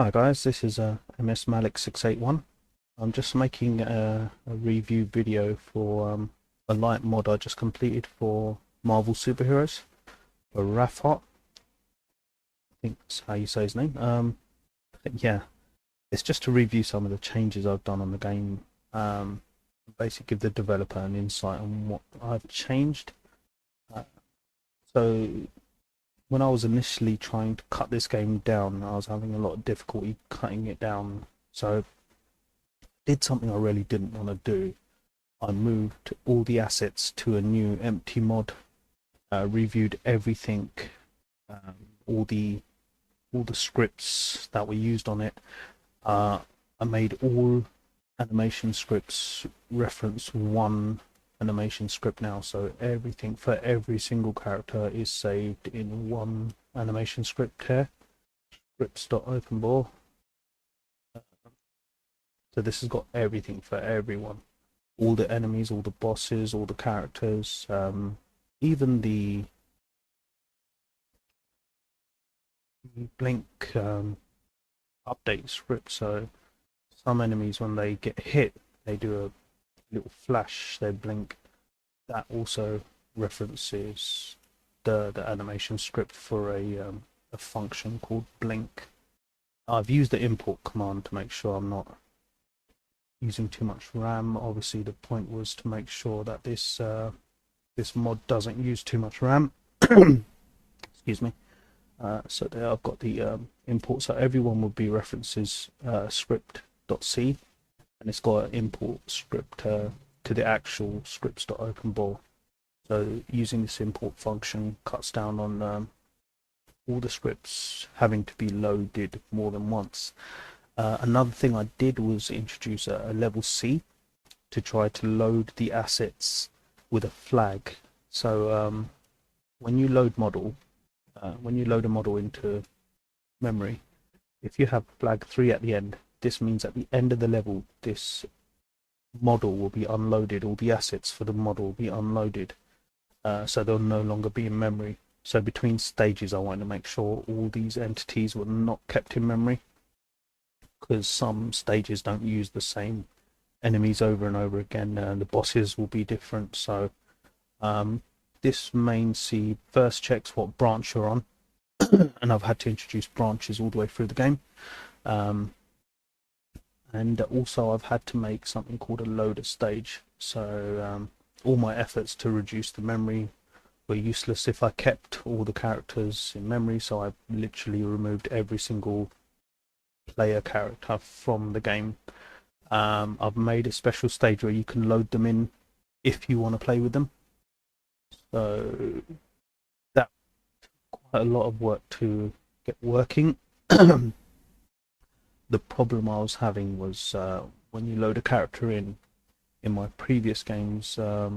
Hi guys, this is MS Malik 681. I'm just making a review video for a light mod I just completed for Marvel superheroes, for Rafhot. I think that's how you say his name. Yeah, it's just to review some of the changes I've done on the game. Basically give the developer an insight on what I've changed. Uh, so when I was initially trying to cut this game down, I was having a lot of difficulty cutting it down. So did something I really didn't want to do. I moved all the assets to a new empty mod, reviewed everything, um, all the all the scripts that were used on it. Uh, I made all animation scripts reference one animation script now, so everything for every single character is saved in one animation script here. Scripts.openbore. So this has got everything for everyone. All the enemies, all the bosses, all the characters, even the blink update script. So some enemies, when they get hit, they do a little flash, they blink. That also references the animation script for a function called blink. I've used the import command to make sure I'm not using too much RAM. Obviously, the point was to make sure that this mod doesn't use too much RAM. Excuse me. So there I've got the import. So everyone would be references script.c, and it's got an import script to the actual scripts.openbore. So using this import function cuts down on all the scripts having to be loaded more than once. Another thing I did was introduce a level C to try to load the assets with a flag. So when you load a model into memory, if you have flag 3 at the end, this means at the end of the level, this model will be unloaded, all the assets for the model will be unloaded, so they'll no longer be in memory. So between stages, I wanted to make sure all these entities were not kept in memory, because some stages don't use the same enemies over and over again. The bosses will be different. So this main C first checks what branch you're on, and I've had to introduce branches all the way through the game. And also I've had to make something called a loader stage. So all my efforts to reduce the memory were useless if I kept all the characters in memory. So I literally removed every single player character from the game. I've made a special stage where you can load them in if you want to play with them. So that quite a lot of work to get working. The problem I was having was when you load a character in my previous games. A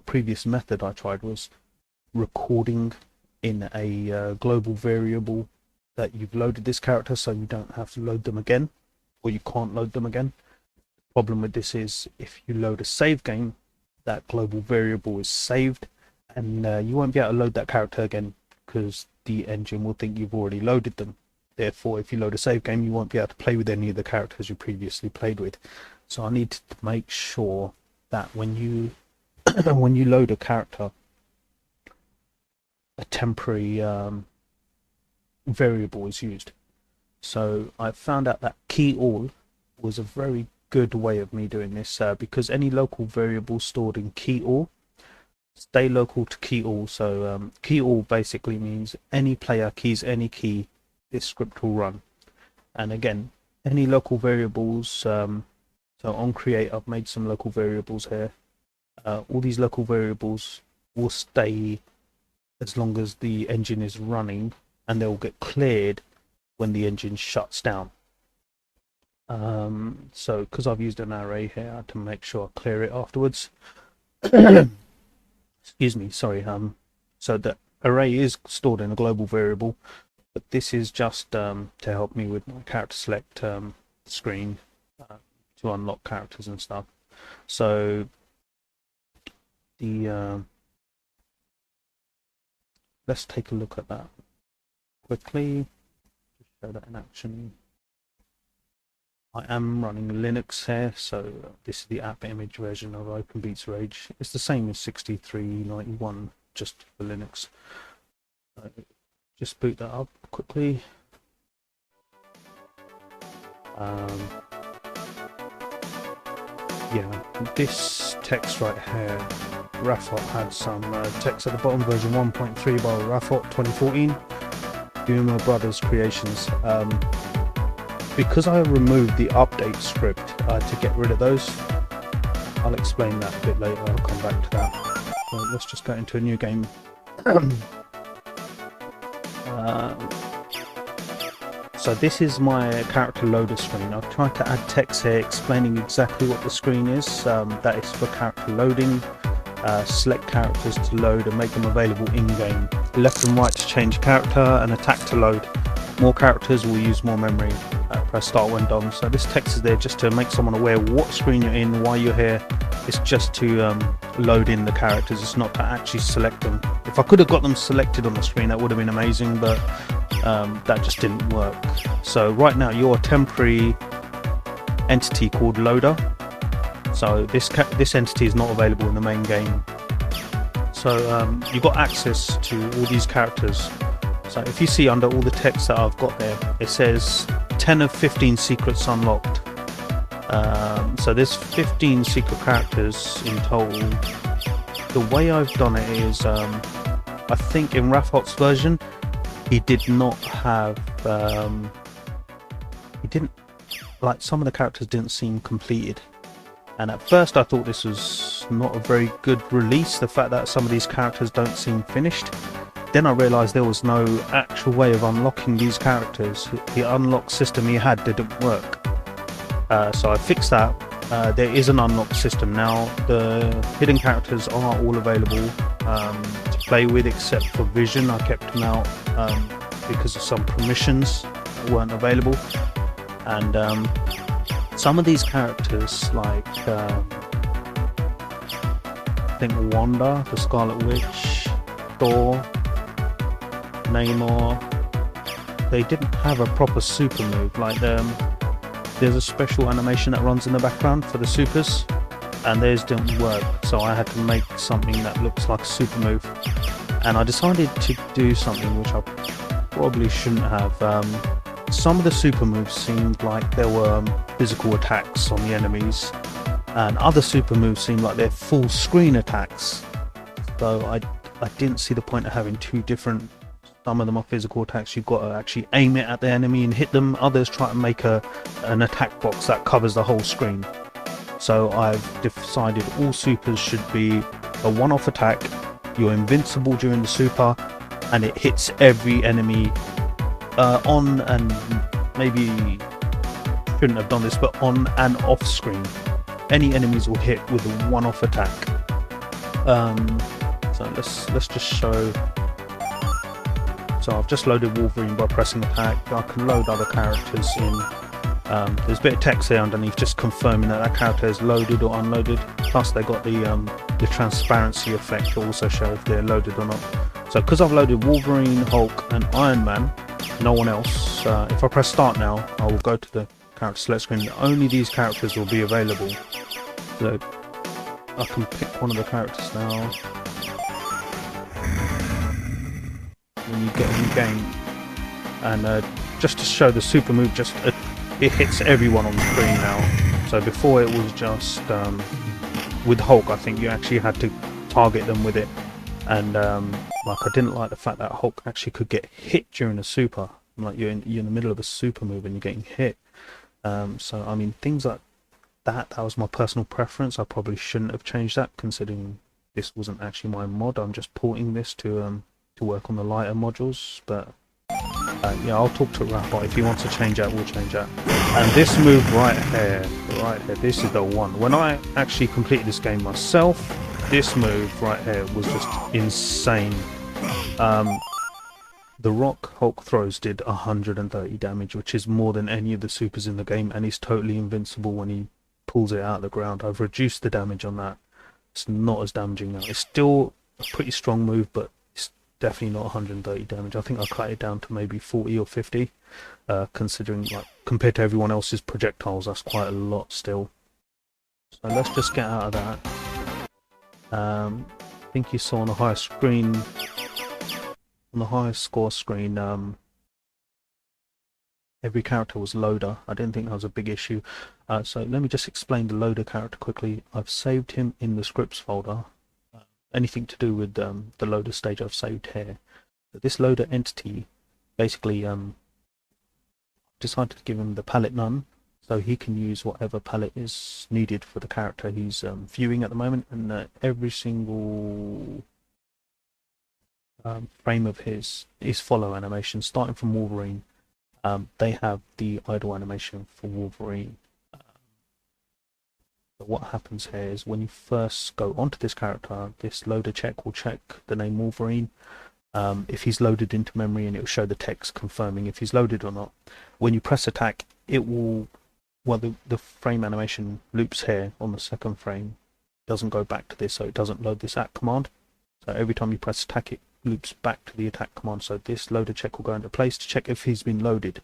previous method I tried was recording in a global variable that you've loaded this character, so you don't have to load them again, or you can't load them again. The problem with this is if you load a save game, that global variable is saved, and you won't be able to load that character again because the engine will think you've already loaded them. Therefore, if you load a save game, you won't be able to play with any of the characters you previously played with. So I need to make sure that when you when you load a character, a temporary variable is used. So I found out that key all was a very good way of me doing this, because any local variable stored in key all stay local to key all. So key all basically means any player keys any key, this script will run. And again, any local variables, so on create I've made some local variables here. All these local variables will stay as long as the engine is running, and they'll get cleared when the engine shuts down. So because I've used an array here, I have to make sure I clear it afterwards. Excuse me, sorry. So the array is stored in a global variable, but this is just to help me with my character select screen to unlock characters and stuff. So the let's take a look at that quickly. show that in action. I am running Linux here, so this is the app image version of OpenBeats Rage. It's the same as 6391, just for Linux. Just boot that up quickly. Yeah, this text right here, Rafot had some text at the bottom, version 1.3 by Rafot 2014, Boomer Brothers Creations. Because I removed the update script to get rid of those, I'll explain that a bit later, I'll come back to that. So let's just go into a new game. So this is my character loader screen. I've tried to add text here explaining exactly what the screen is. That is for character loading. Select characters to load and make them available in-game. Left and right to change character, and attack to load. More characters will use more memory. Press start when done. So this text is there just to make someone aware what screen you're in, why you're here. It's just to load in the characters, it's not to actually select them. If I could have got them selected on the screen, that would have been amazing, but that just didn't work. So right now you're a temporary entity called loader. So this entity is not available in the main game. So you've got access to all these characters. So if you see under all the text that I've got there, it says 10 of 15 secrets unlocked. So there's 15 secret characters in total. The way I've done it is, I think in Rafot's version, he did not have, some of the characters didn't seem completed. And at first I thought this was not a very good release, the fact that some of these characters don't seem finished. Then I realised there was no actual way of unlocking these characters. The unlock system he had didn't work. So I fixed that. There is an unlock system now. The hidden characters are all available to play with, except for Vision. I kept him out because of some permissions that weren't available. And some of these characters, like I think Wanda, the Scarlet Witch, Thor, Namor, they didn't have a proper super move. Like there's a special animation that runs in the background for the supers, and theirs didn't work, so I had to make something that looks like a super move. And I decided to do something which I probably shouldn't have. Some of the super moves seemed like there were physical attacks on the enemies, and other super moves seemed like they're full screen attacks. So I didn't see the point of having two different. Some of them are physical attacks, you've got to actually aim it at the enemy and hit them. Others try to make an attack box that covers the whole screen. So I've decided all supers should be a one-off attack, you're invincible during the super, and it hits every enemy on, and maybe shouldn't have done this, but on and off screen. Any enemies will hit with a one-off attack. So let's just show. So I've just loaded Wolverine by pressing attack. I can load other characters in. There's a bit of text there underneath just confirming that character is loaded or unloaded. Plus they got the transparency effect to also show if they're loaded or not. So because I've loaded Wolverine, Hulk and Iron Man, no one else, if I press start now, I will go to the character select screen. Only these characters will be available. So I can pick one of the characters now. When you get in the game, and just to show the super move, it hits everyone on the screen now. So before it was just with Hulk, I think you actually had to target them with it, and like I didn't like the fact that Hulk actually could get hit during a super. Like you're in the middle of a super move and you're getting hit. So I mean, things like that was my personal preference. I probably shouldn't have changed that, considering this wasn't actually my mod. I'm just porting this to work on the lighter modules. But yeah, I'll talk to Rafot. If he wants to change that, we'll change that. And this move right here, this is the one. When I actually completed this game myself, this move right here was just insane. The rock Hulk throws did 130 damage, which is more than any of the supers in the game, and he's totally invincible when he pulls it out of the ground. I've reduced the damage on that. It's not as damaging now. It's still a pretty strong move, but it's definitely not 130 damage. I think I cut it down to maybe 40 or 50. Considering, like, compared to everyone else's projectiles, that's quite a lot still. So let's just get out of that. I think you saw on the highest screen, on the highest score screen, every character was loader. I didn't think that was a big issue. So let me just explain the loader character quickly. I've saved him in the scripts folder. Anything to do with the loader stage I've saved here. But this loader entity, basically, decided to give him the palette none, so he can use whatever palette is needed for the character he's viewing at the moment, and every single frame of his follow animation, starting from Wolverine. They have the idle animation for Wolverine. But what happens here is when you first go onto this character, this loader check will check the name Wolverine. If he's loaded into memory, and it will show the text confirming if he's loaded or not. When you press attack, it will, well, the frame animation loops here on the second frame, doesn't go back to this, so it doesn't load this at command. So every time you press attack, it loops back to the attack command, so this loader check will go into place to check if he's been loaded.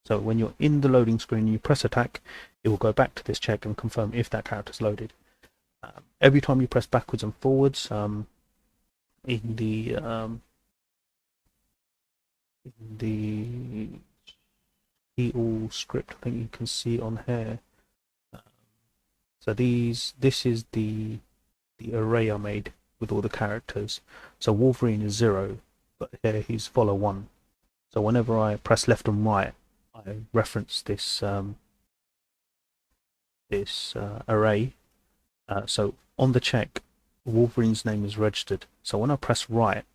So when you're in the loading screen and you press attack, it will go back to this check and confirm if that character's loaded. Every time you press backwards and forwards, in the all script, I think you can see on here. So this is the array I made with all the characters. So Wolverine is 0, but here he's follow 1. So whenever I press left and right, I reference this array. So on the check, Wolverine's name is registered. So when I press right,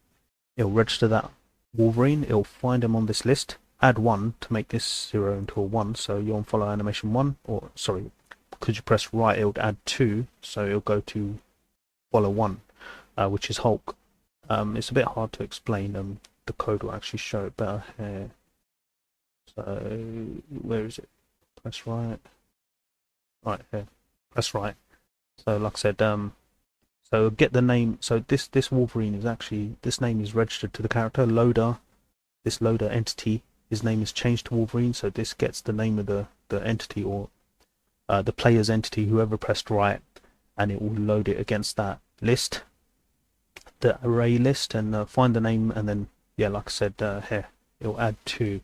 it'll register that Wolverine. It'll find him on this list, add 1 to make this 0 into a 1. So you're on follow animation 1, or sorry, because you press right, it'll add 2, so it'll go to follow 1, which is Hulk. It's a bit hard to explain. The code will actually show it better here. So where is it? Press right. Right here. Press right. So like I said, so get the name. So this Wolverine is actually, this name is registered to the character loader. This loader entity, his name is changed to Wolverine. So this gets the name of the entity, or the player's entity, whoever pressed right, and it will load it against that list, the array list, and find the name, and then, yeah, like I said, here it will add 2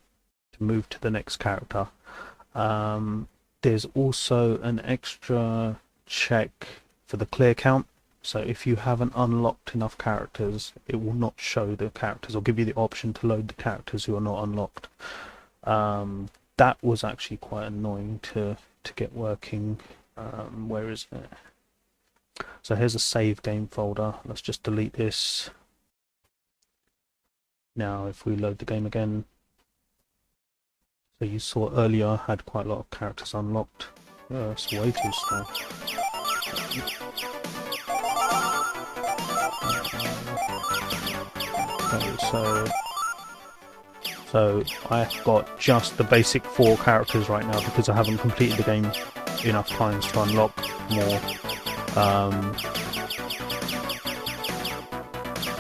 to move to the next character. There's also an extra check for the clear count. So if you haven't unlocked enough characters, it will not show the characters, or give you the option to load the characters who are not unlocked. That was actually quite annoying to get working. Where is it? So here's a save game folder. Let's just delete this. Now if we load the game again, so you saw earlier I had quite a lot of characters unlocked. It's way too slow. Okay, so I've got just the basic 4 characters right now because I haven't completed the game enough times to unlock more.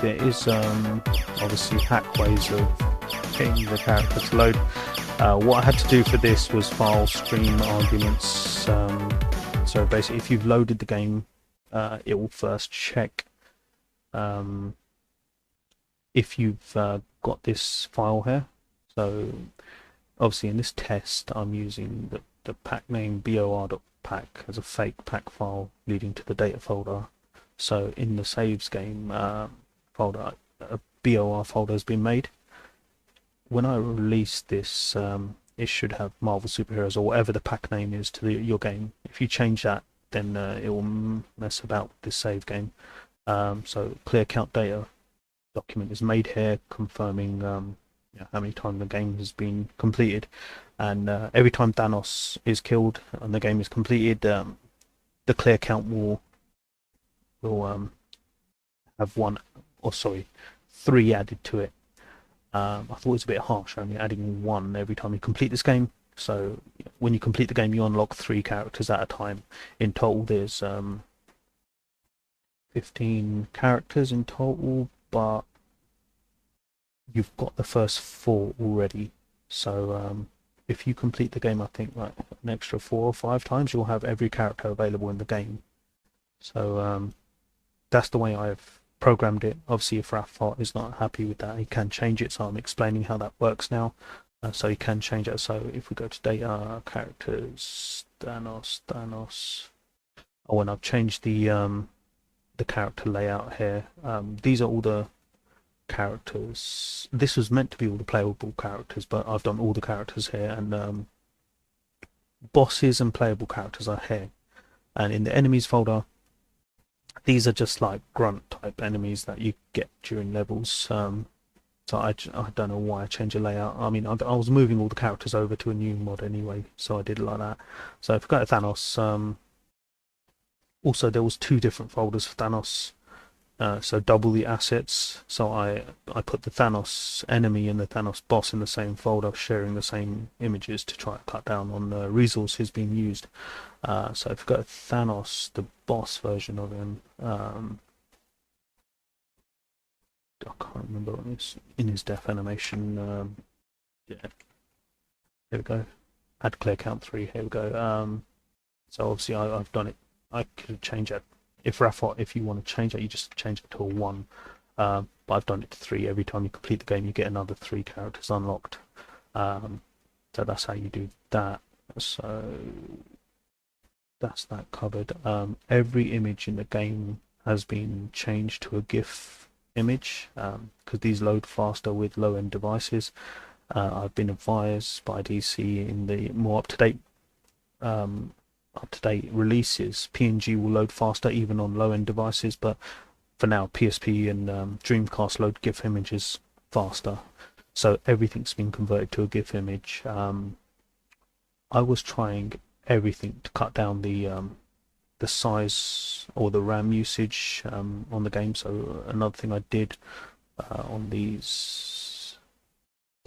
There is obviously hack ways of getting the character to load. What I had to do for this was file stream arguments. So basically, if you've loaded the game, it will first check if you've got this file here. So obviously in this test, I'm using the pack name bor.pack as a fake pack file leading to the data folder. So in the saves game folder, a BOR folder has been made. When I release this, it should have Marvel Superheroes or whatever the pack name is to your game. If you change that, then it will mess about with this save game. So clear count data document is made here, confirming how many times the game has been completed, and every time Thanos is killed and the game is completed, the clear count will have 3 added to it. I thought it was a bit harsh, only adding 1 every time you complete this game. So when you complete the game, you unlock 3 characters at a time. In total, there's 15 characters in total, but you've got the first 4 already. So if you complete the game, I think like an extra 4 or 5 times, you'll have every character available in the game. So that's the way I've programmed it. Obviously, if Rafot is not happy with that, he can change it. So I'm explaining how that works now. So you can change it. So if we go to data, characters, Thanos. Oh, and I've changed the character layout here. These are all the characters. This was meant to be all the playable characters, but I've done all the characters here, and bosses and playable characters are here. And in the enemies folder, these are just like grunt type enemies that you get during levels. So I don't know why I changed the layout. I mean, I was moving all the characters over to a new mod anyway, so I did it like that. So if we go to Thanos, also there was 2 different folders for Thanos. So double the assets. So I put the Thanos enemy and the Thanos boss in the same folder, sharing the same images to try to cut down on the resources being used. So if we go to Thanos, the boss version of him, I can't remember in his death animation. Yeah, here we go. Add clear count 3. Here we go. So obviously I've done it. I could change it. If Rafot, if you want to change it, you just change it to a 1. But I've done it to 3. Every time you complete the game, you get another 3 characters unlocked. So that's how you do that. So that's that covered. Every image in the game has been changed to a GIF image because these load faster with low-end devices. I've been advised by DC in the more up-to-date releases, PNG will load faster even on low-end devices, but for now PSP and Dreamcast load GIF images faster. So everything's been converted to a GIF image. I was trying everything to cut down the size or the RAM usage on the game. So another thing I did on these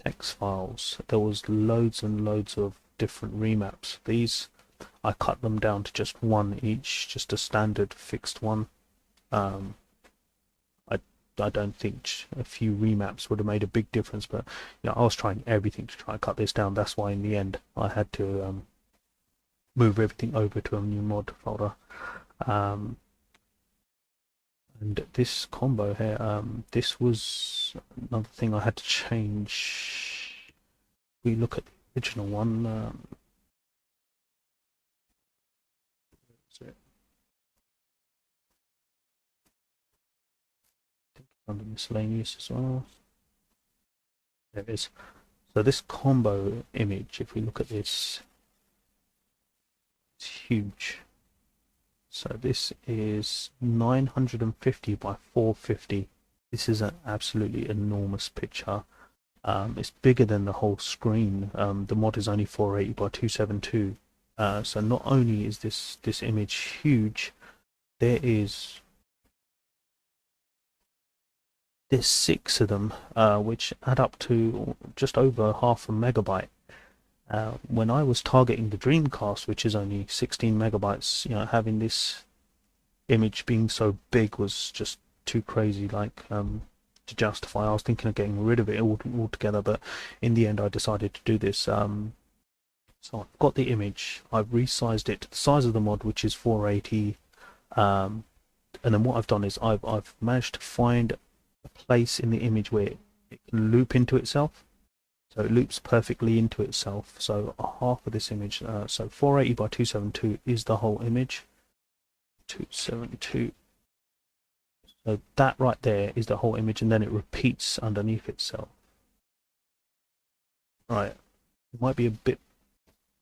text files, there was loads and loads of different remaps. These I cut them down to just 1 each, just a standard fixed one. I don't think a few remaps would have made a big difference, but you know, I was trying everything to try and cut this down. That's why in the end I had to move everything over to a new mod folder. And this combo here, this was another thing I had to change. We look at the original one. Under miscellaneous as well. There it is. So this combo image, if we look at this, it's huge. So this is 950 by 450. This is an absolutely enormous picture. It's bigger than the whole screen. The mod is only 480 by 272. So not only is this image huge, there's 6 of them, which add up to just over half a megabyte. When I was targeting the Dreamcast, which is only 16 megabytes, you know, having this image being so big was just too crazy, like to justify. I was thinking of getting rid of it altogether, but in the end, I decided to do this. So I've got the image. I've resized it to the size of the mod, which is 480. And then what I've done is I've managed to find a place in the image where it can loop into itself. So it loops perfectly into itself. So half of this image, so 480 by 272 is the whole image. 272. So that right there is the whole image, and then it repeats underneath itself. Right. It might be a bit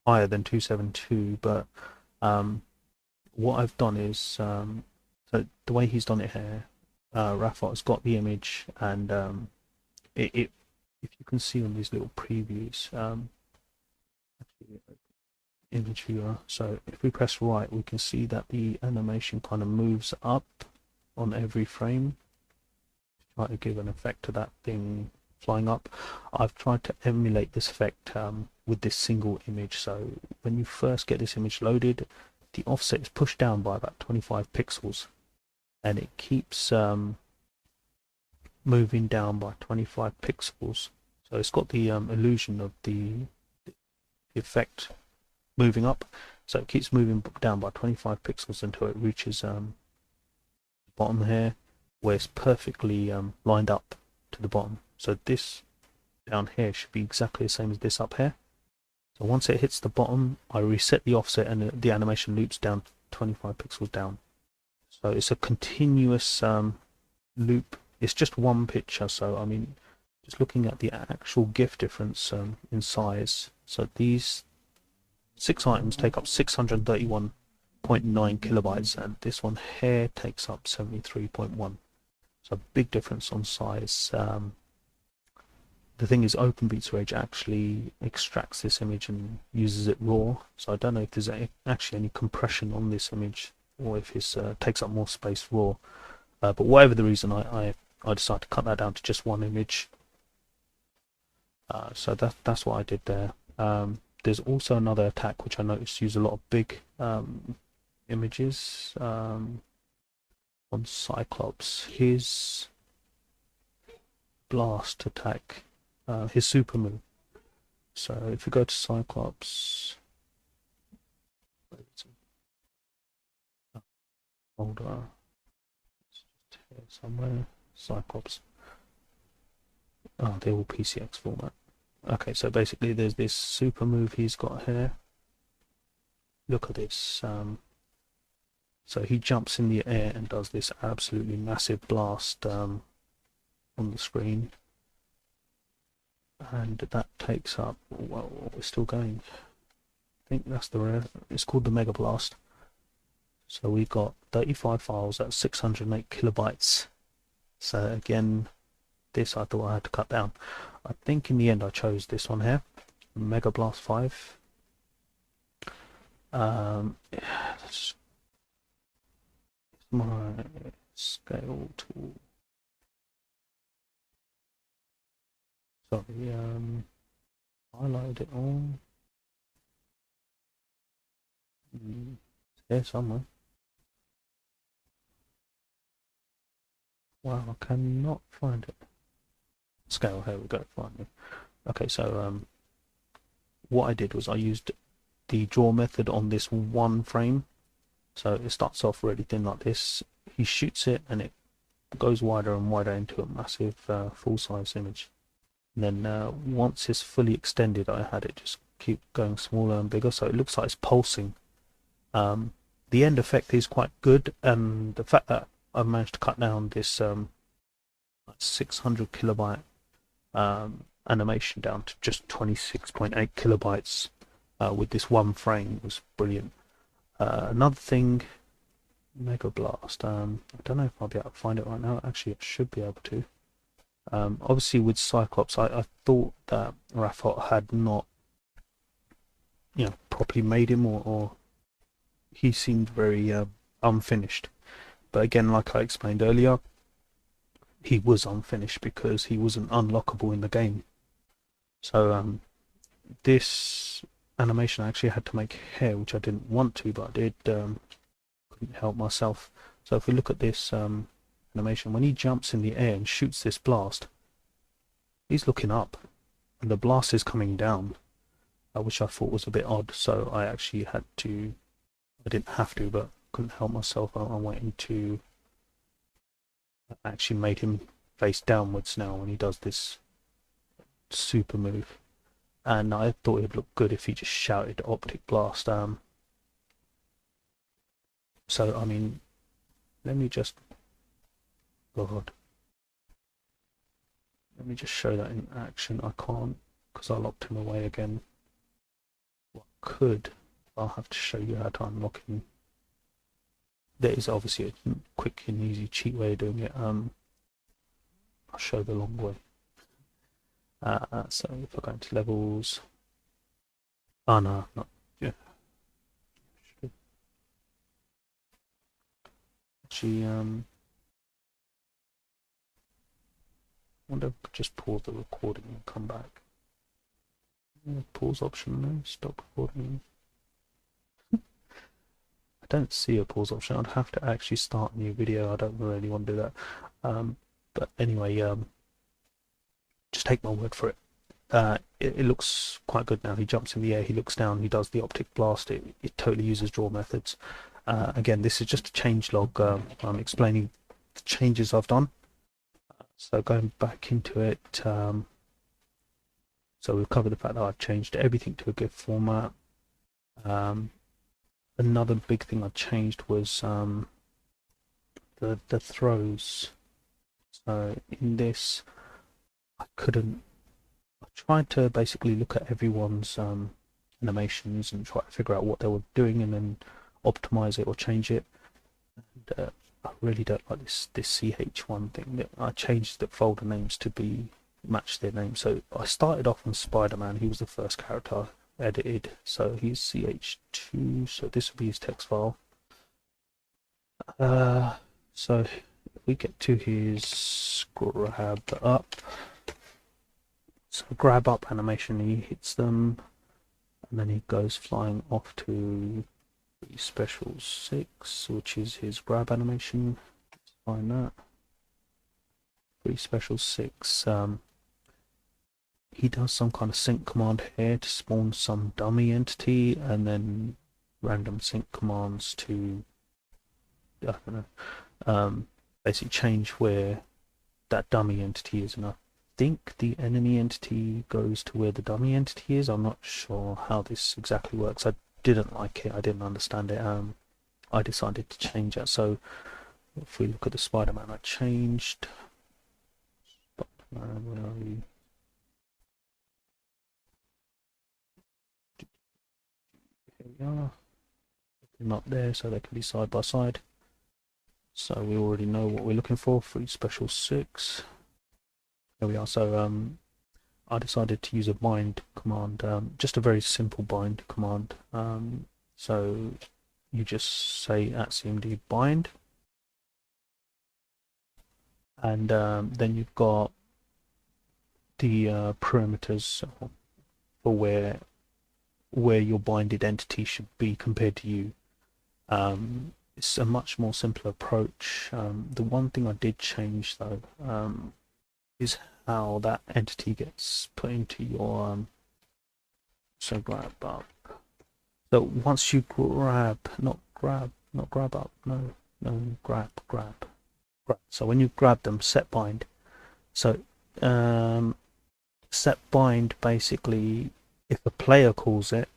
higher than 272, but what I've done is, so the way he's done it here, Rafot's got the image, and if you can see on these little previews, image viewer, so if we press right, we can see that the animation kind of moves up on every frame to try to give an effect to that thing flying up. I've tried to emulate this effect with this single image. So when you first get this image loaded, the offset is pushed down by about 25 pixels, and it keeps moving down by 25 pixels. So it's got the illusion of the effect moving up. So it keeps moving down by 25 pixels until it reaches the bottom here, where it's perfectly lined up to the bottom. So this down here should be exactly the same as this up here. So once it hits the bottom, I reset the offset and the animation loops down 25 pixels down. So it's a continuous loop. It's just one picture, so I mean, just looking at the actual GIF difference in size. So these 6 items take up 631.9 kilobytes, and this one here takes up 73.1. So a big difference on size. The thing is, OpenBeats Rage actually extracts this image and uses it raw. So I don't know if there's actually any compression on this image, or if it takes up more space raw. But whatever the reason, I decided to cut that down to just one image. So that's what I did there. There's also another attack which I noticed use a lot of big images on Cyclops. His blast attack, his super move. So if we go to Cyclops, folder here somewhere, Cyclops. Oh, they're all PCX format. Okay, so basically there's this super move he's got here. Look at this. So he jumps in the air and does this absolutely massive blast on the screen. And that takes up, well, we're still going. I think that's the rare. It's called the Mega Blast. So we've got 35 files at 608 kilobytes. So again, this I thought I had to cut down. I think in the end I chose this one here, Mega Blast 5. It's my scale tool. Sorry, highlighted it all. It's here somewhere. Wow, I cannot find it. Scale, here we go, finally. Okay, so what I did was I used the draw method on this one frame. So it starts off really thin like this. He shoots it and it goes wider and wider into a massive full-size image. And then once it's fully extended, I had it just keep going smaller and bigger, so it looks like it's pulsing. The end effect is quite good, and the fact that I've managed to cut down this 600 kilobyte animation down to just 26.8 kilobytes with this one frame was brilliant. Another thing, Mega Blast. I don't know if I'll be able to find it right now. Actually, I should be able to. Obviously, with Cyclops, I thought that Rafot had not, properly made him, or he seemed very unfinished. But again, like I explained earlier, he was unfinished because he wasn't unlockable in the game. So this animation I actually had to make hair, which I didn't want to, but I did. Couldn't help myself. So if we look at this animation, when he jumps in the air and shoots this blast, he's looking up and the blast is coming down, which I thought was a bit odd. So I actually had to, I didn't have to, but couldn't help myself. I went into, actually made him face downwards now when he does this super move, and I thought it'd look good if he just shouted optic blast. So I mean, let me just, God, let me just show that in action. I can't because I locked him away again. Well, I could. I'll have to show you how to unlock him. There is obviously a quick and easy cheat way of doing it. I'll show the long way. So if I go into levels, oh no, not yeah. Actually, wonder if I could just pause the recording and come back. Pause option, no, stop recording. I don't see a pause option. I'd have to actually start a new video. I don't really want to do that. But anyway, just take my word for it. It looks quite good now. He jumps in the air, he looks down, he does the optic blast. It totally uses draw methods. Again, this is just a change log. I'm explaining the changes I've done. So going back into it, so we've covered the fact that I've changed everything to a GIF format. Another big thing I changed was the throws. So in this, I tried to basically look at everyone's animations and try to figure out what they were doing and then optimize it or change it. And I really don't like this CH1 thing. I changed the folder names to match their name. So I started off on Spider-Man. He was the first character I edited. So he's CH2. So this will be his text file. So if we get to his grab up. So grab up animation, he hits them, and then he goes flying off to special 6, which is his grab animation. Let's find that. Special 6. He does some kind of sync command here to spawn some dummy entity, and then random sync commands to, I don't know, basically change where that dummy entity is. And I think the enemy entity goes to where the dummy entity is. I'm not sure how this exactly works. I didn't like it. I didn't understand it. I decided to change that. So if we look at the Spider-Man, I changed. Spider-Man, where are you? Here we are. Put them up there so they can be side by side. So we already know what we're looking for special 6. There we are. So I decided to use a bind command, just a very simple bind command. So you just say @cmd bind, and then you've got the parameters for where your binded entity should be compared to you. It's a much more simpler approach. The one thing I did change though is how that entity gets put into your so grab up. So once you grab up, grab. So when you grab them, set bind. So set bind basically, if a player calls it,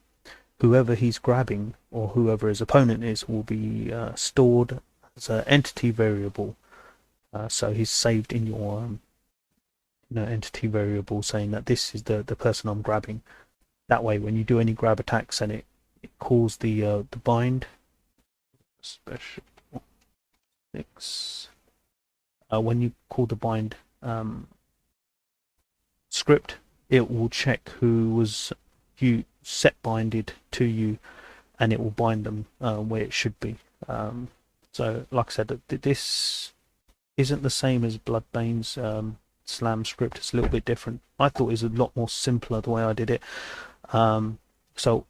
whoever he's grabbing or whoever his opponent is will be stored as an entity variable. So he's saved in your entity variable, saying that this is the person I'm grabbing. That way, when you do any grab attacks and it calls the bind special 6, when you call the bind script, it will check who was you set binded to you, and it will bind them where it should be. So like I said, this isn't the same as Bloodbane's slam script. It's a little bit different. I thought it was a lot more simpler the way I did it. So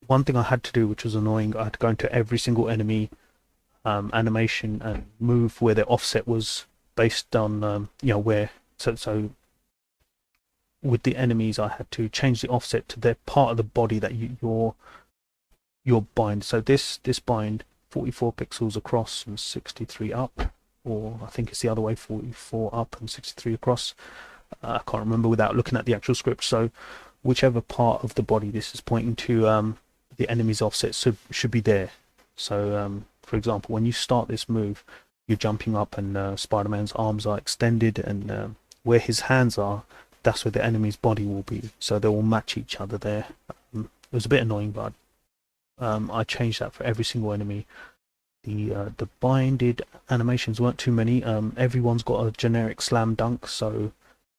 one thing I had to do, which was annoying, I had to go into every single enemy animation and move where their offset was based on where. So with the enemies, I had to change the offset to their part of the body that your bind. So this bind 44 pixels across and 63 up, or I think it's the other way, 44 up and 63 across. I can't remember without looking at the actual script. So whichever part of the body this is pointing to, the enemy's offset should be there. So for example, when you start this move, you're jumping up and Spider-Man's arms are extended, and where his hands are, that's where the enemy's body will be. So they will match each other there. It was a bit annoying, but I changed that for every single enemy. The binded animations weren't too many. Everyone's got a generic slam dunk, so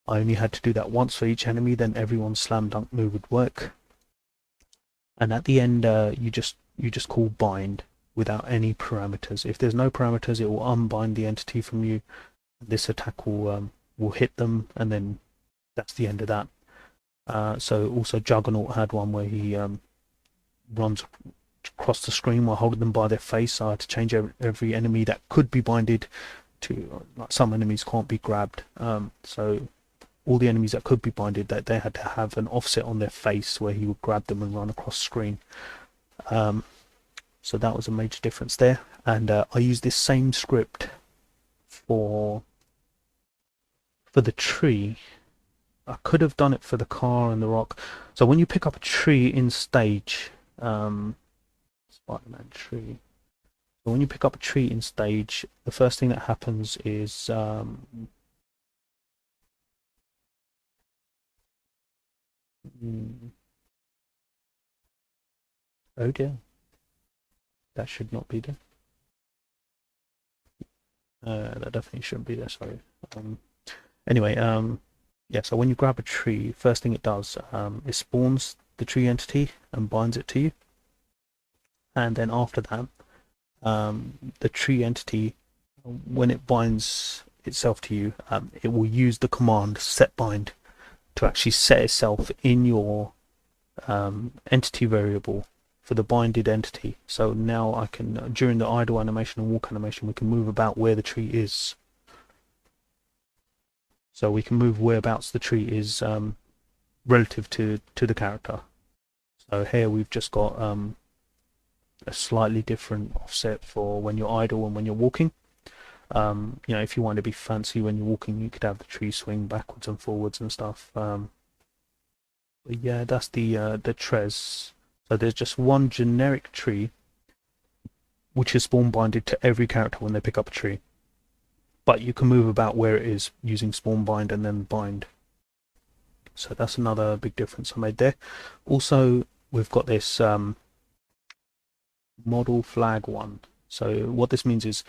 I only had to do that once for each enemy, then everyone's slam dunk move would work. And at the end, you just call bind without any parameters. If there's no parameters, it will unbind the entity from you. This attack will hit them, and then that's the end of that. So also Juggernaut had one where he runs across the screen while holding them by their face. So I had to change every enemy that could be binded to, like, some enemies can't be grabbed. So all the enemies that could be binded, that they had to have an offset on their face where he would grab them and run across screen. So that was a major difference there. And I used this same script for the tree. I could have done it for the car and the rock. So when you pick up a tree in stage, Spider-Man tree. So when you pick up a tree in stage, the first thing that happens is oh dear, that should not be there. That definitely shouldn't be there. Sorry. Anyway, yeah. So when you grab a tree, first thing it does, it spawns the tree entity and binds it to you, and then after that, the tree entity, when it binds itself to you, it will use the command set bind to actually set itself in your entity variable for the binded entity. So now I can, during the idle animation and walk animation, we can move about where the tree is. So we can move whereabouts the tree is relative to the character. So here we've just got a slightly different offset for when you're idle and when you're walking. You know, if you want to be fancy when you're walking, you could have the tree swing backwards and forwards and stuff. But yeah, that's the Trez. So there's just one generic tree, which is spawn binded to every character when they pick up a tree. But you can move about where it is using spawn bind and then bind. So that's another big difference I made there. Also, we've got this model flag one. So what this means is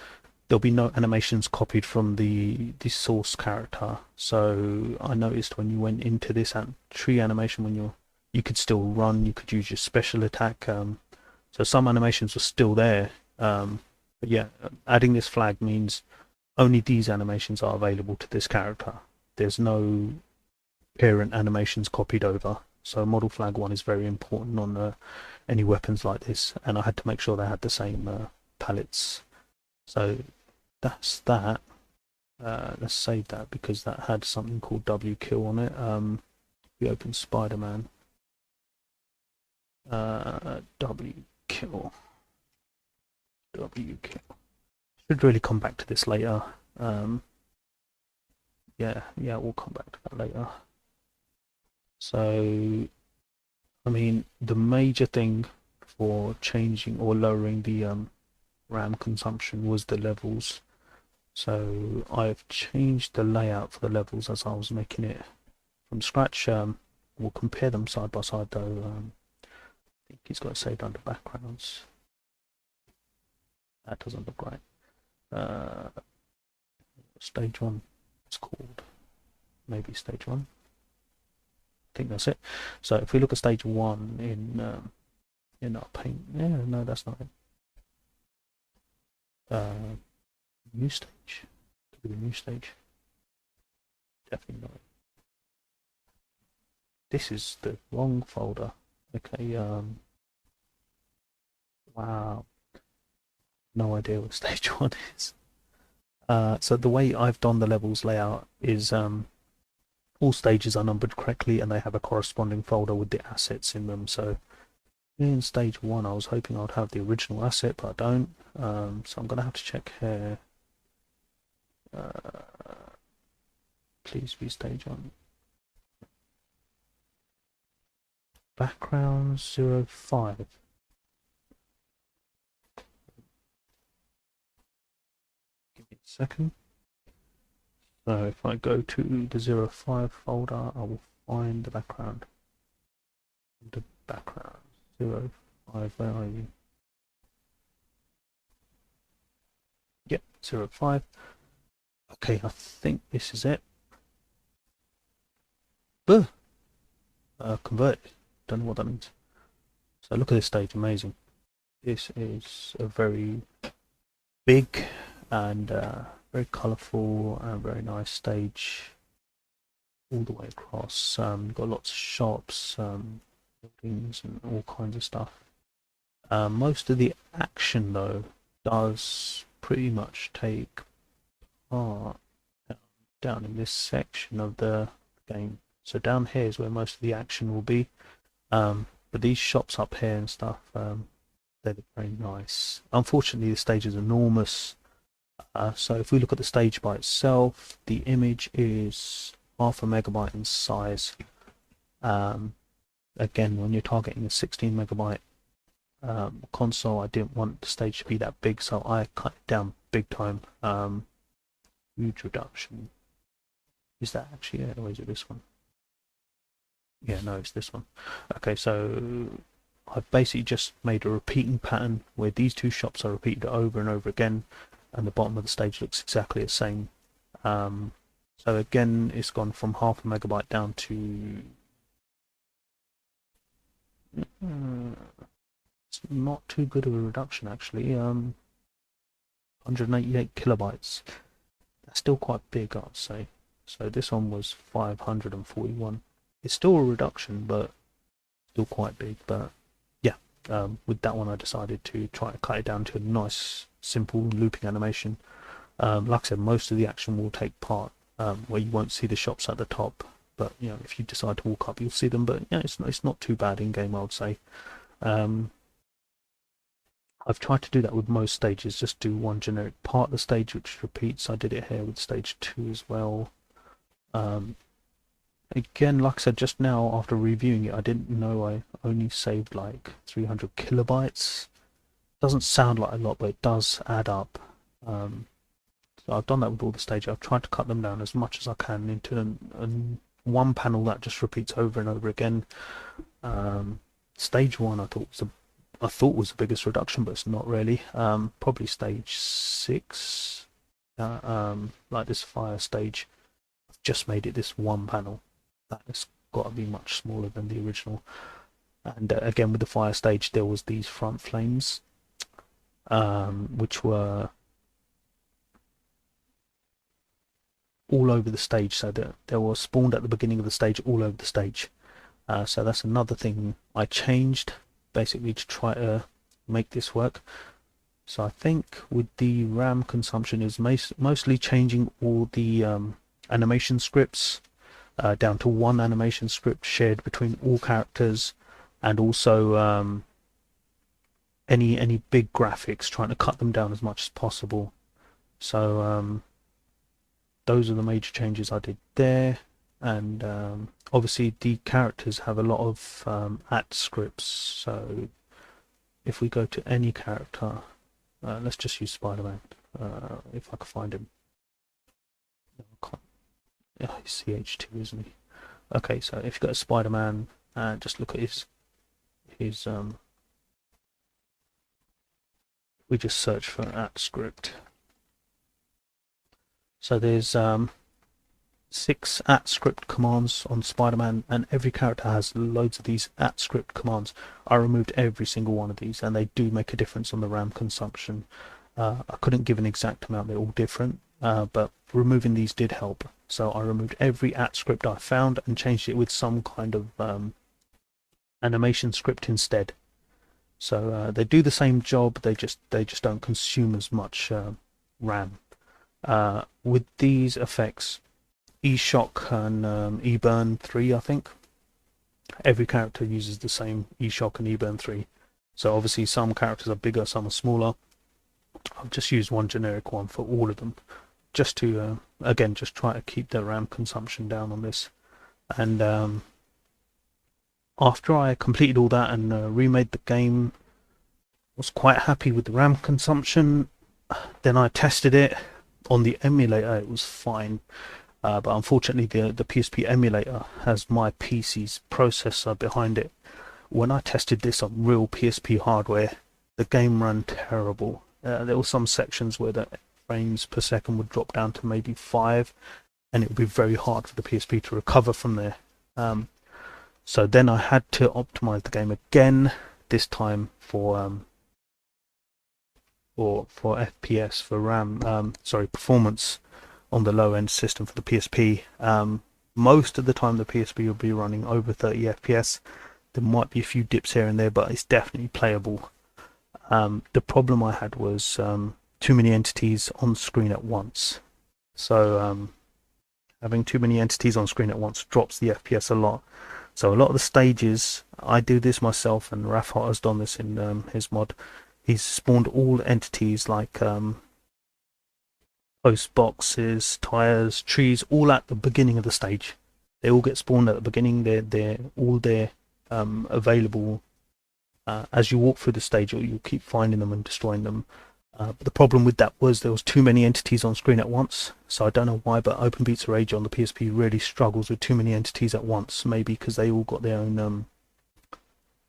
there'll be no animations copied from the source character. So I noticed when you went into this tree animation, when you could still run, you could use your special attack. So some animations were still there. But yeah, adding this flag means only these animations are available to this character. There's no parent animations copied over. So model flag 1 is very important on any weapons like this, and I had to make sure they had the same palettes. So that's that. Let's save that because that had something called W kill on it. We open Spider-Man. W kill. W kill. Should really come back to this later. Yeah, we'll come back to that later. So, I mean, the major thing for changing or lowering the RAM consumption was the levels. So I've changed the layout for the levels as I was making it from scratch. We'll compare them side by side though. I think he's got it saved under backgrounds. That doesn't look right. Stage 1 it's called. Maybe stage 1. I think that's it. So if we look at stage 1 in our paint, yeah, no, that's not it. New stage. Could be a new stage. Definitely not. This is the wrong folder. Okay. Wow. No idea what stage 1 is. So the way I've done the levels layout is all stages are numbered correctly and they have a corresponding folder with the assets in them. So in stage 1 I was hoping I'd have the original asset, but I don't. So I'm going to have to check here. Please be stage 1. Background 05. Give me a second. So if I go to the 05 folder, I will find the background. The background 05, where are you? Yep, 05. Okay, I think this is it. Converted. Don't know what that means. So look at this stage, amazing. This is a very big and very colourful and very nice stage all the way across. You've got lots of shops, buildings and all kinds of stuff. Most of the action though does pretty much take part down in this section of the game. So down here is where most of the action will be. But these shops up here and stuff, they look very nice. Unfortunately, the stage is enormous. So if we look at the stage by itself, the image is 0.5 MB in size. Again, when you're targeting a 16 MB console, I didn't want the stage to be that big, so I cut it down big time. Huge reduction. Is that actually it, or is it this one? Yeah, no, it's this one. Okay, so I've basically just made a repeating pattern where these two shops are repeated over and over again, and the bottom of the stage looks exactly the same. So again, it's gone from 0.5 MB down to it's not too good of a reduction actually. 188 kilobytes. That's still quite big, I'd say. So this one was 541. It's still a reduction, but still quite big. But yeah, with that one I decided to try to cut it down to a nice, simple looping animation. Like I said, most of the action will take part where you won't see the shops at the top. But you know, if you decide to walk up, you'll see them. But yeah, it's not too bad in game, I would say. I've tried to do that with most stages, just do one generic part of the stage which repeats. I did it here with stage 2 as well. Again, like I said just now, after reviewing it, I didn't know I only saved like 300 kilobytes. Doesn't sound like a lot, but it does add up. So I've done that with all the stages. I've tried to cut them down as much as I can into one panel that just repeats over and over again. Stage 1 I thought was the biggest reduction, but it's not really. Probably stage 6, like this fire stage. I've just made it this one panel. That has got to be much smaller than the original. And again, with the fire stage, there was these front flames, which were all over the stage. So that they were spawned at the beginning of the stage, all over the stage. So that's another thing I changed, basically to try to make this work. So I think with the RAM consumption is mostly changing all the animation scripts down to one animation script shared between all characters, and also any big graphics, trying to cut them down as much as possible. So those are the major changes I did there. And obviously the characters have a lot of at scripts, so if we go to any character, let's just use Spider-Man, if I can find him. No, I can't. Yeah, he's CH2, isn't he? Okay, so if you go to Spider-Man and just look at his we just search for at script. So there's 6 at script commands on Spider-Man, and every character has loads of these at script commands. I removed every single one of these, and they do make a difference on the RAM consumption. I couldn't give an exact amount, they're all different, but removing these did help. So I removed every at script I found and changed it with some kind of animation script instead. So they do the same job, they just don't consume as much RAM. With these effects, E-Shock and E-Burn 3, I think. Every character uses the same E-Shock and E-Burn 3. So obviously some characters are bigger, some are smaller. I've just used one generic one for all of them, just to, again, just try to keep the RAM consumption down on this. And after I completed all that and remade the game, was quite happy with the RAM consumption. Then I tested it on the emulator, it was fine. But unfortunately the PSP emulator has my PC's processor behind it. When I tested this on real PSP hardware, the game ran terrible. There were some sections where the frames per second would drop down to maybe 5, and it would be very hard for the PSP to recover from there. So then I had to optimize the game again, this time for FPS, for RAM, performance on the low end system for the PSP. Most of the time the PSP will be running over 30 FPS. There might be a few dips here and there, but it's definitely playable. The problem I had was too many entities on screen at once. So having too many entities on screen at once drops the FPS a lot. So a lot of the stages, I do this myself, and Rafhot has done this in his mod. He's spawned all entities like post boxes, tires, trees, all at the beginning of the stage. They all get spawned at the beginning. They're all there, available as you walk through the stage. You'll keep finding them and destroying them. But the problem with that was there was too many entities on screen at once. So I don't know why, but Open Beats Rage on the PSP really struggles with too many entities at once. Maybe because they all got their own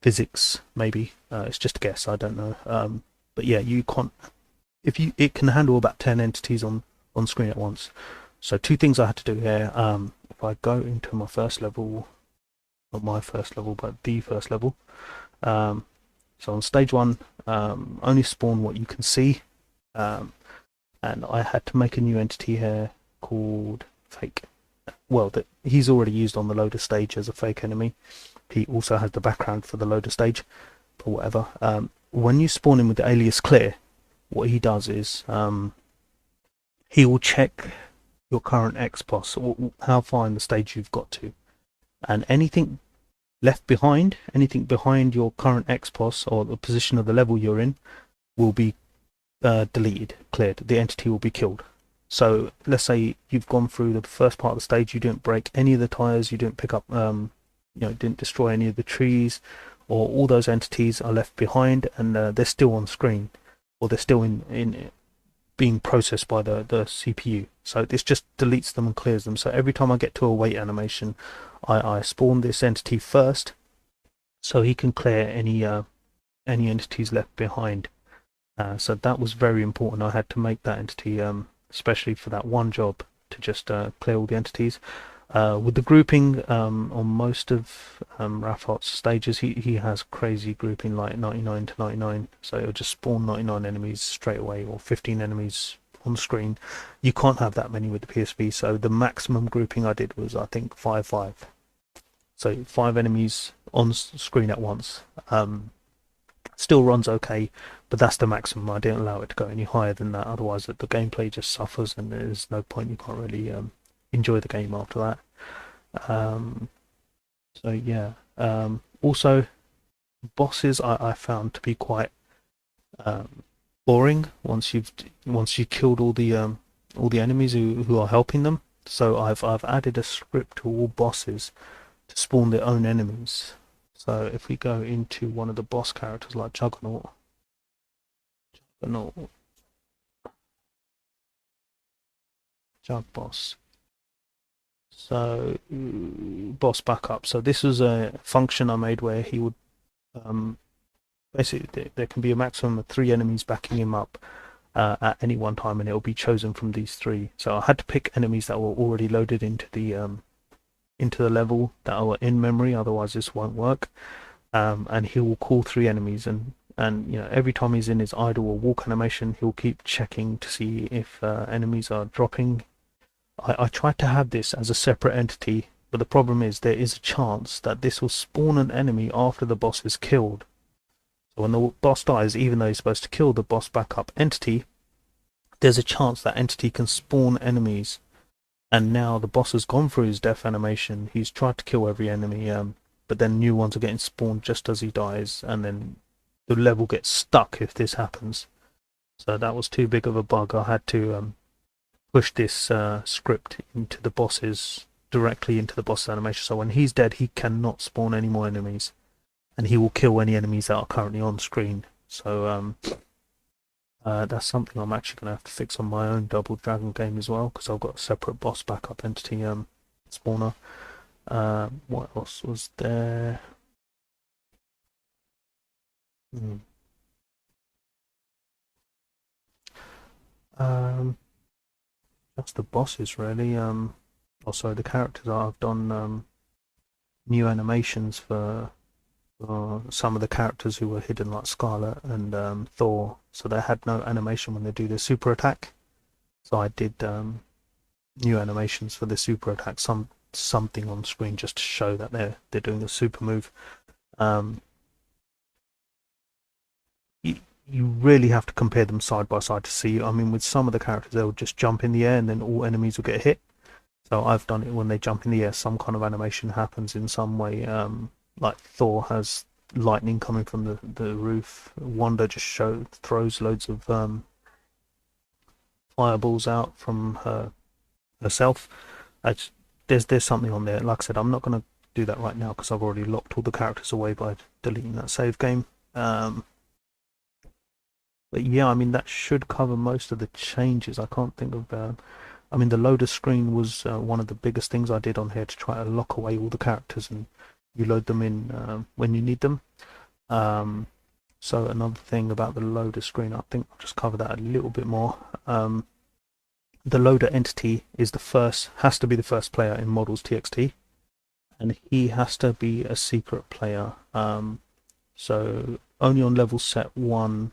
physics. Maybe it's just a guess. I don't know. But yeah, you can't. It can handle about 10 entities on screen at once. So two things I had to do here. If I go into my first level, not my first level, but the first level. So on stage 1, only spawn what you can see, and I had to make a new entity here called Fake. Well, that he's already used on the loader stage as a fake enemy. He also has the background for the loader stage, but whatever. When you spawn him with the alias Clear, what he does is he will check your current XPOS, or how far in the stage you've got to, and anything left behind, anything behind your current XPOS or the position of the level you're in, will be deleted, cleared. The entity will be killed. So let's say you've gone through the first part of the stage, you didn't break any of the tires, you didn't pick up, didn't destroy any of the trees, or all those entities are left behind and they're still on screen, or they're still in being processed by the CPU. So this just deletes them and clears them. So every time I get to a wait animation, I spawn this entity first, so he can clear any entities left behind. So that was very important. I had to make that entity, especially for that one job, to just clear all the entities. With the grouping, on most of Rafhot's stages, he has crazy grouping, like 99 to 99. So it'll just spawn 99 enemies straight away, or 15 enemies on screen. You can't have that many with the PSP, so the maximum grouping I did was, I think, 5-5. So 5 enemies on screen at once. Still runs okay, but that's the maximum. I didn't allow it to go any higher than that, otherwise the gameplay just suffers and there's no point. You can't really enjoy the game after that. So yeah. Also, bosses I found to be quite boring once you've killed all the enemies who are helping them. So I've added a script to all bosses to spawn their own enemies. So if we go into one of the boss characters like Juggernaut, Jug Boss. So boss backup. So this was a function I made where he would basically, there can be a maximum of 3 enemies backing him up at any one time, and it will be chosen from these 3. So I had to pick enemies that were already loaded into the level, that were in memory, otherwise this won't work. And he will call 3 enemies, and every time he's in his idle or walk animation, he'll keep checking to see if enemies are dropping. I tried to have this as a separate entity, but the problem is there is a chance that this will spawn an enemy after the boss is killed. So when the boss dies, even though he's supposed to kill the boss backup entity, there's a chance that entity can spawn enemies. And now the boss has gone through his death animation, he's tried to kill every enemy, but then new ones are getting spawned just as he dies, and then the level gets stuck if this happens. So that was too big of a bug. I had to push this script into the bosses, directly into the boss animation. So when he's dead, he cannot spawn any more enemies, and he will kill any enemies that are currently on screen. So that's something I'm actually going to have to fix on my own Double Dragon game as well, because I've got a separate boss backup entity spawner. What else was there? Just the bosses really. Also the characters. I've done new animations for some of the characters who were hidden, like Scarlet and Thor. So they had no animation when they do their super attack. So I did new animations for the super attack. Something on screen just to show that they're doing a super move. you really have to compare them side by side to see. I mean, with some of the characters, they'll just jump in the air and then all enemies will get hit. So I've done it when they jump in the air, some kind of animation happens in some way. Like Thor has lightning coming from the roof. Wanda just throws loads of fireballs out from herself. There's something on there. Like I said, I'm not going to do that right now because I've already locked all the characters away by deleting that save game. But yeah, I mean that should cover most of the changes. I can't think of. I mean, the loader screen was one of the biggest things I did on here to try to lock away all the characters, and you load them in when you need them. So another thing about the loader screen, I think I'll just cover that a little bit more. The loader entity is has to be the first player in Models TXT, and he has to be a secret player. So only on level set 1.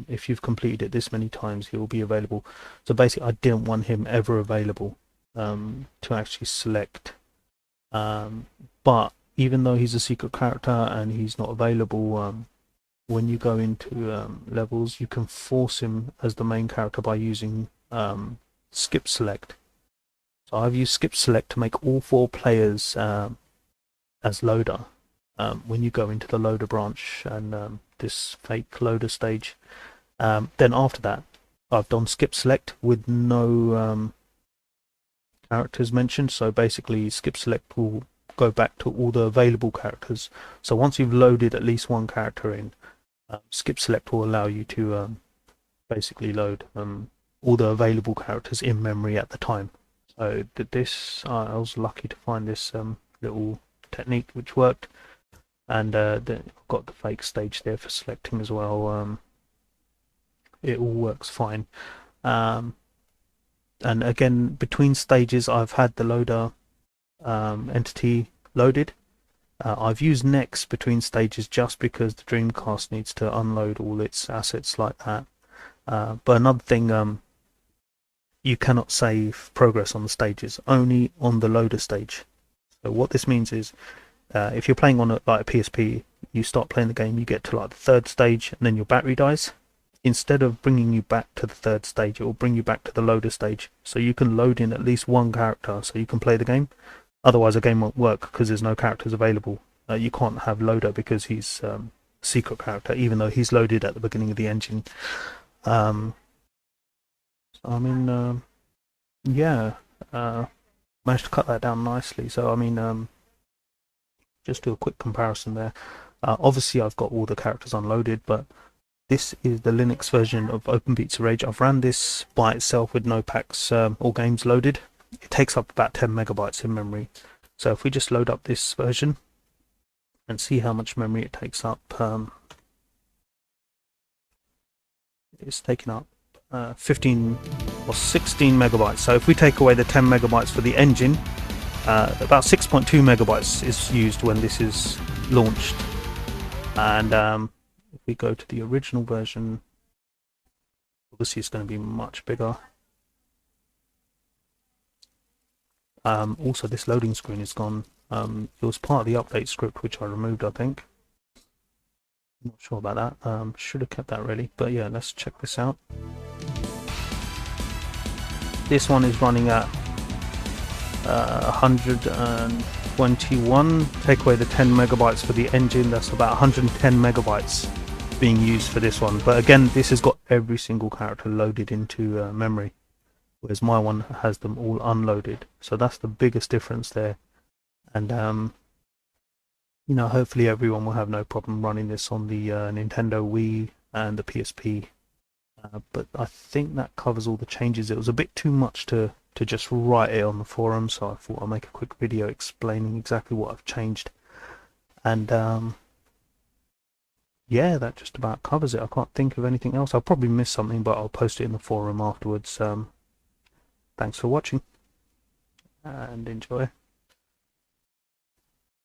If you've completed it this many times, he will be available. So basically, I didn't want him ever available to actually select. But even though he's a secret character and he's not available, when you go into levels, you can force him as the main character by using skip select. So I've used skip select to make all 4 players as loader. When you go into the loader branch and this fake loader stage, then after that I've done skip select with no characters mentioned. So basically skip select will go back to all the available characters. So once you've loaded at least one character in, skip select will allow you to basically load all the available characters in memory at the time. So this I was lucky to find this little technique which worked. And then I've got the fake stage there for selecting as well. It all works fine. And again, between stages, I've had the loader entity loaded. I've used Next between stages just because the Dreamcast needs to unload all its assets like that. But another thing, you cannot save progress on the stages, only on the loader stage. So what this means is, if you're playing on like a PSP, you start playing the game, you get to like the 3rd stage, and then your battery dies. Instead of bringing you back to the 3rd stage, it will bring you back to the loader stage, so you can load in at least one character so you can play the game. Otherwise, the game won't work because there's no characters available. You can't have loader because he's a secret character, even though he's loaded at the beginning of the engine. I mean, yeah, managed to cut that down nicely. So I mean, just do a quick comparison there. Obviously, I've got all the characters unloaded, but this is the Linux version of OpenBeats Rage. I've ran this by itself with no packs or games loaded. It takes up about 10 megabytes in memory. So if we just load up this version and see how much memory it takes up, it's taking up 15 or 16 megabytes. So if we take away the 10 megabytes for the engine, about 6.2 megabytes is used when this is launched. And if we go to the original version, obviously it's going to be much bigger. Also, this loading screen is gone. It was part of the update script which I removed, I think. I'm not sure about that. Should have kept that really, but yeah, let's check this out. This one is running at 121. Take away the 10 megabytes for the engine, that's about 110 megabytes being used for this one. But again, this has got every single character loaded into memory, whereas my one has them all unloaded. So that's the biggest difference there. And you know, hopefully everyone will have no problem running this on the Nintendo Wii and the PSP. But I think that covers all the changes. It was a bit too much to just write it on the forum, so I thought I'll make a quick video explaining exactly what I've changed. And yeah, that just about covers it. I can't think of anything else. I'll probably miss something, but I'll post it in the forum afterwards. Thanks for watching and enjoy.